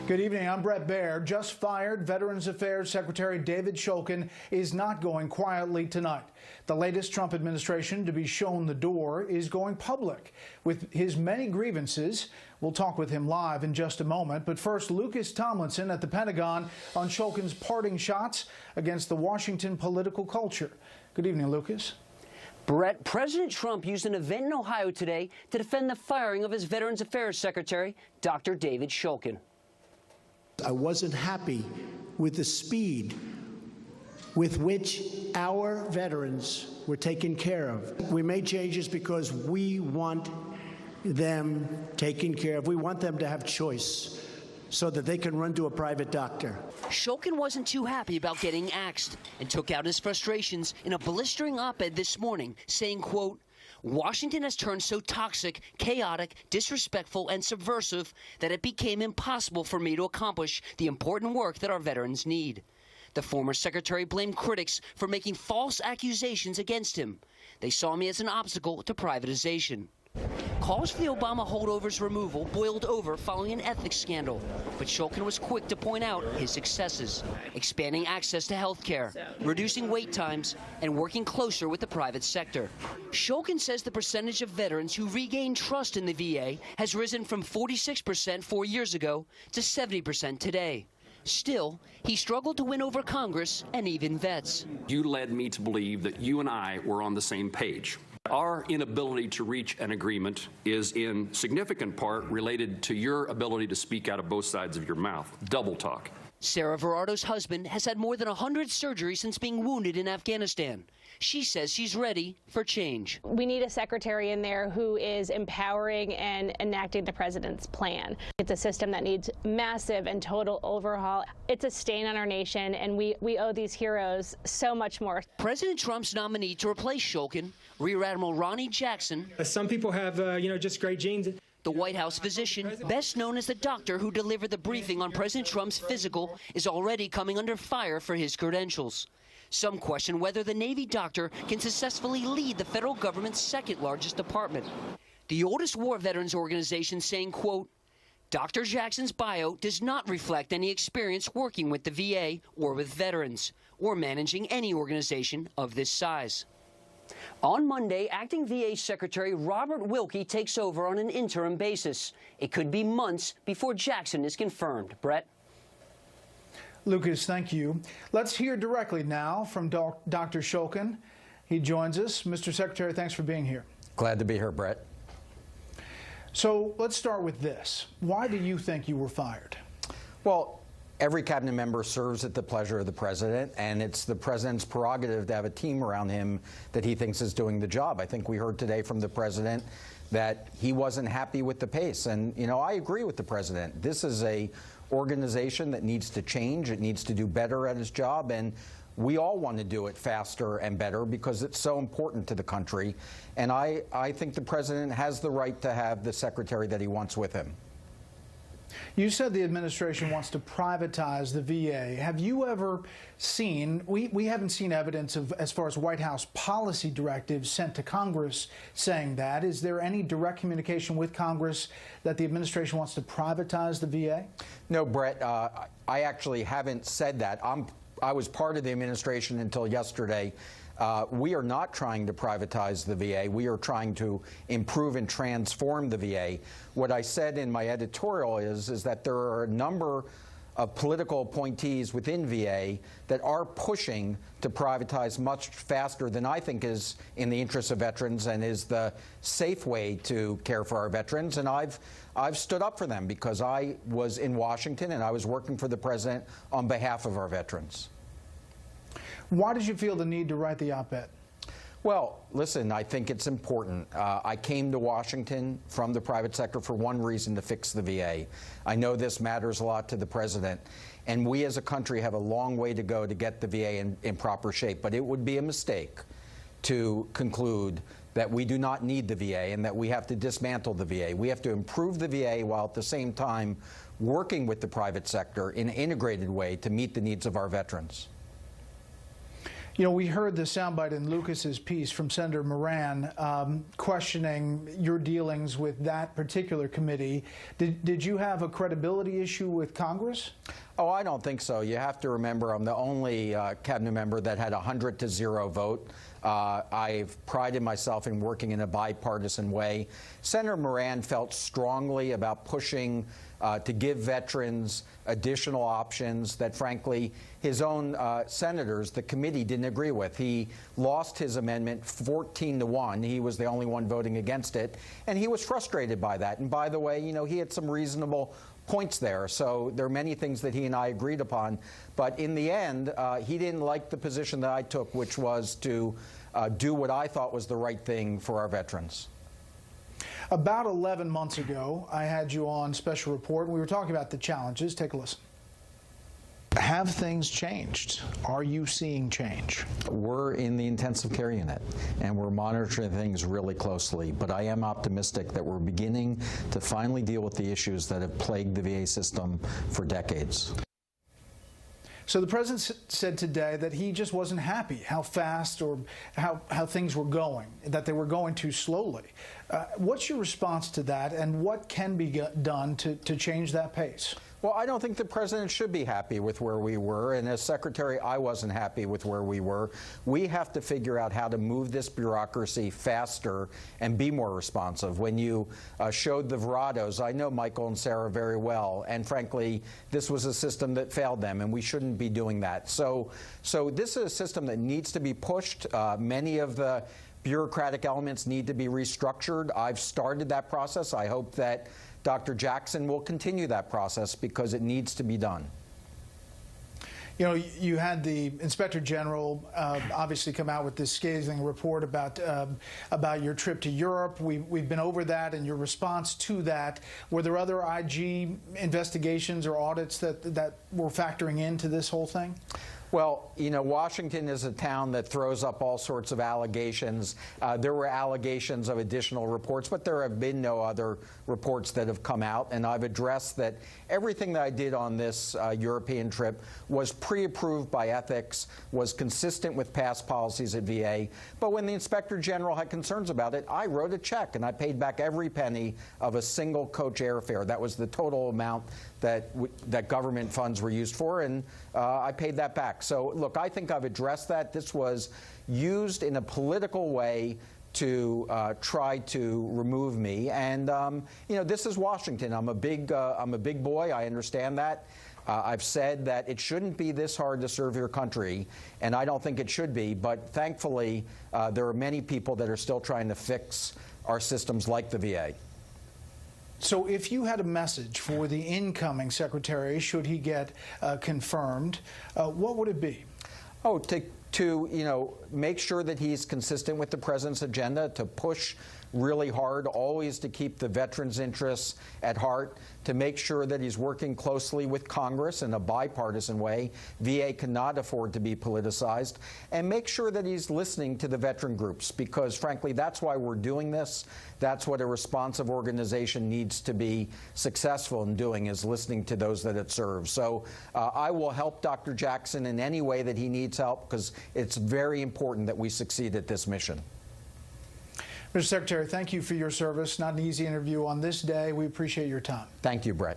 Good evening. I'm Brett Baer. Just fired Veterans Affairs Secretary David Shulkin is not going quietly tonight. The latest Trump administration to be shown the door is going public with his many grievances. We'll talk with him live in just a moment. But first, Lucas Tomlinson at the Pentagon on Shulkin's parting shots against the Washington political culture. Good evening, Lucas. Brett, President Trump used an event in Ohio today to defend the firing of his Veterans Affairs Secretary, Dr. David Shulkin. I wasn't happy with the speed with which our veterans were taken care of. We made changes because we want them taken care of. We want them to have choice so that they can run to a private doctor. Shulkin wasn't too happy about getting axed and took out his frustrations in a blistering op-ed this morning, saying, quote, "Washington has turned so toxic, chaotic, disrespectful, and subversive that it became impossible for me to accomplish the important work that our veterans need." The former secretary blamed critics for making false accusations against him. They saw me as an obstacle to privatization. Calls for the Obama holdovers' removal boiled over following an ethics scandal, but Shulkin was quick to point out his successes, expanding access to health care, reducing wait times, and working closer with the private sector. Shulkin says the percentage of veterans who regain trust in the VA has risen from 46% 4 years ago to 70% today. Still, he struggled to win over Congress and even vets. You led me to believe that you and I were on the same page. Our inability to reach an agreement is in significant part related to your ability to speak out of both sides of your mouth. Double talk. Sarah Verardo's husband has had more than 100 surgeries since being wounded in Afghanistan. She says she's ready for change. We need a secretary in there who is empowering and enacting the president's plan. It's a system that needs massive and total overhaul. It's a stain on our nation, and we owe these heroes so much more. President Trump's nominee to replace Shulkin, Rear Admiral Ronnie Jackson. Some people have, just great genes. The White House physician, best known as the doctor who delivered the briefing on President Trump's physical, is already coming under fire for his credentials. Some question whether the Navy doctor can successfully lead the federal government's second largest department. The oldest war veterans organization saying, quote, "Dr. Jackson's bio does not reflect any experience working with the VA or with veterans, or managing any organization of this size." On Monday, acting VA Secretary Robert Wilkie takes over on an interim basis. It could be months before Jackson is confirmed. Brett? Lucas, thank you. Let's hear directly now from Dr. Shulkin. He joins us. Mr. Secretary, thanks for being here. Glad to be here, Brett. So let's start with this. Why do you think you were fired? Well, every cabinet member serves at the pleasure of the president, and it's the president's prerogative to have a team around him that he thinks is doing the job. I think we heard today from the president that he wasn't happy with the pace. And, I agree with the president. This is a organization that needs to change. It needs to do better at its job, and we all want to do it faster and better because it's so important to the country. And I think the president has the right to have the secretary that he wants with him. You said the administration wants to privatize the VA. Have you ever seen, we haven't seen evidence of, as far as White House policy directives sent to Congress saying that. Is there any direct communication with Congress that the administration wants to privatize the VA? No, Brett, I actually haven't said that. I was part of the administration until yesterday. We are not trying to privatize the VA. We are trying to improve and transform the VA. What I said in my editorial is that there are a number of political appointees within VA that are pushing to privatize much faster than I think is in the interest of veterans and is the safe way to care for our veterans. And I've stood up for them because I was in Washington and I was working for the president on behalf of our veterans. Why did you feel the need to write the op-ed? Well, listen, I think it's important. I came to Washington from the private sector for one reason: to fix the VA. I know this matters a lot to the president, and we as a country have a long way to go to get the VA in proper shape. But it would be a mistake to conclude that we do not need the VA and that we have to dismantle the VA. We have to improve the VA while at the same time working with the private sector in an integrated way to meet the needs of our veterans. You know, we heard the soundbite in Lucas's piece from Senator Moran questioning your dealings with that particular committee. Did you have a credibility issue with Congress? Oh, I don't think so. You have to remember I'm the only cabinet member that had a 100-0 vote. I've prided myself in working in a bipartisan way. Senator Moran felt strongly about pushing to give veterans additional options that, frankly, his own senators, the committee, didn't agree with. He lost his amendment 14-1. He was the only one voting against it, and he was frustrated by that. And by the way, you know, he had some reasonable points there. So there are many things that he and I agreed upon. But in the end, he didn't like the position that I took, which was to do what I thought was the right thing for our veterans. About 11 months ago, I had you on Special Report, and we were talking about the challenges. Take a listen. Have things changed? Are you seeing change? We're in the intensive care unit, and we're monitoring things really closely. But I am optimistic that we're beginning to finally deal with the issues that have plagued the VA system for decades. So the president said today that he just wasn't happy how fast or how things were going, that they were going too slowly. What's your response to that, and what can be done to change that pace? Well, I don't think the president should be happy with where we were, and as secretary, I wasn't happy with where we were. We have to figure out how to move this bureaucracy faster and be more responsive. When you showed the Verardos, I know Michael and Sarah very well, and frankly, this was a system that failed them, and we shouldn't be doing that. So this is a system that needs to be pushed. Many of the bureaucratic elements need to be restructured. I've started that process. I hope that Dr. Jackson will continue that process because it needs to be done. You know, you had the Inspector General obviously come out with this scathing report about your trip to Europe. We've been over that and your response to that. Were there other IG investigations or audits that were factoring into this whole thing? Well, you know, Washington is a town that throws up all sorts of allegations. There were allegations of additional reports, but there have been no other reports that have come out. And I've addressed that everything that I did on this European trip was pre-approved by ethics, was consistent with past policies at VA. But when the Inspector General had concerns about it, I wrote a check and I paid back every penny of a single coach airfare. That was the total amount that government funds were used for, and I paid that back. So, look, I think I've addressed that. This was used in a political way to try to remove me. And, you know, this is Washington. I'm a big boy. I understand that. I've said that it shouldn't be this hard to serve your country, and I don't think it should be. But thankfully, there are many people that are still trying to fix our systems like the VA. So if you had a message for the incoming secretary, should he get confirmed, what would it be? Oh, to you know, make sure that he's consistent with the president's agenda, to push really hard, always to keep the veterans' interests at heart, to make sure that he's working closely with Congress in a bipartisan way. VA cannot afford to be politicized. And make sure that he's listening to the veteran groups, because, frankly, that's why we're doing this. That's what a responsive organization needs to be successful in doing, is listening to those that it serves. So I will help Dr. Jackson in any way that he needs help, because it's very important that we succeed at this mission. Mr. Secretary, thank you for your service. Not an easy interview on this day. We appreciate your time. Thank you, Brett.